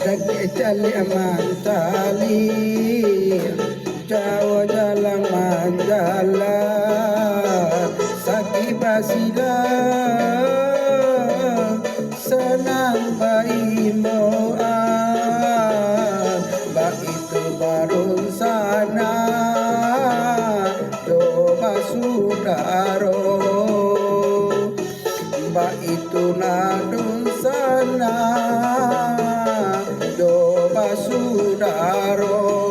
Cali amantali Jawa jalan manjala Saki basila Senang baimoan Bak itu baru sana Coba sudaro Bak itu nadun sana Coba sudaro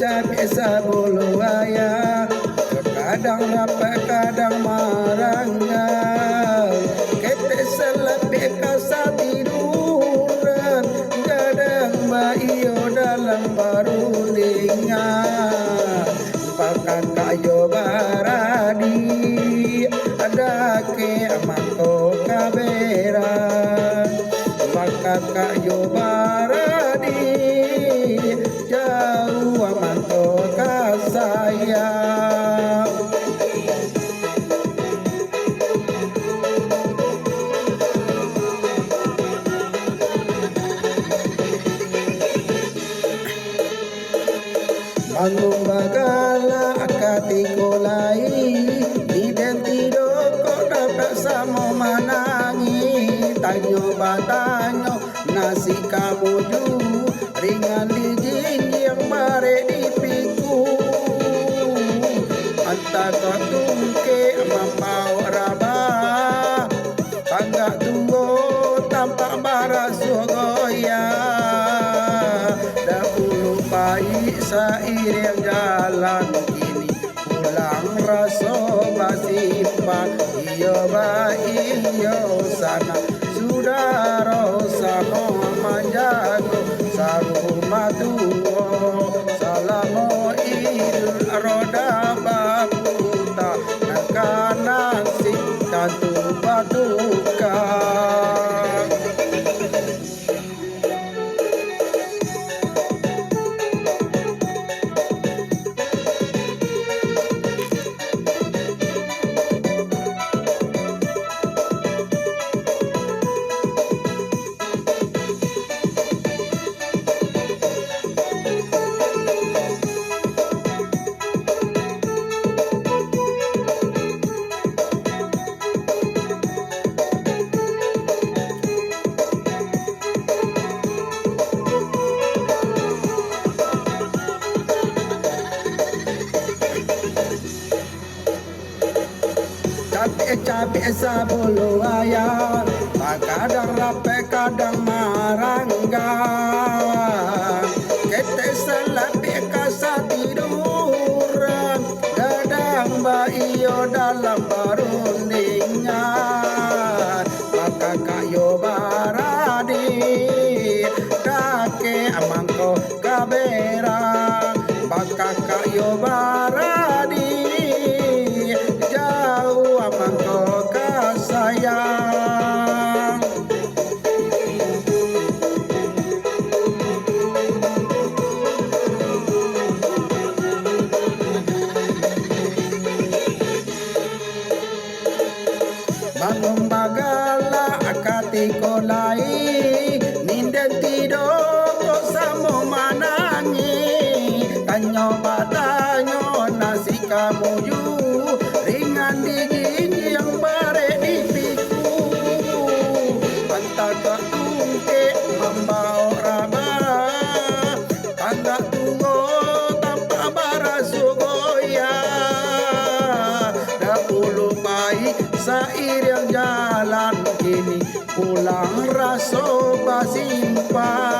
Capek sabulu ayah kadang rapat kadang marangnya Kete selepi kasa tiduran Kadang bayo dalam barundingan Pakan kayo baradi Ada ke amako kabera Pakan kayo baradi Jauh amako kasayang Bangun bagala akati kolai Identido kok dapat sama manangi Tanyo batanyo nasi kamu ju Ringan lijin yang bare di piku Anta kau tungke mampau raba Tangga tunggu tampak baras goya Dahulu baik seiring jalan kini Pulang raso basimpang Iyo baik iyo sana Sudaro sama manjago Saruma tuo Salamo idul roda bakuta Nakanan si tantu baduka Capek sabulu ayah kadang rape kadang marangga Kete selepi kasa tiduran Kadang bayo dalam barundingan Maka kayo baradi Dake amangko kabera Maka kayo baradi Jauh amangko kasayang Bangun bagala akati kolai Ninden tido kok samo manangi Tanyo batanyo nasi kamu yu Ringan dingin yang bare di piku Pantak tak tungke membau raba Tangga tunggu tanpa barasu goya Dahulu baik seiring jalan kini Pulang raso basimpan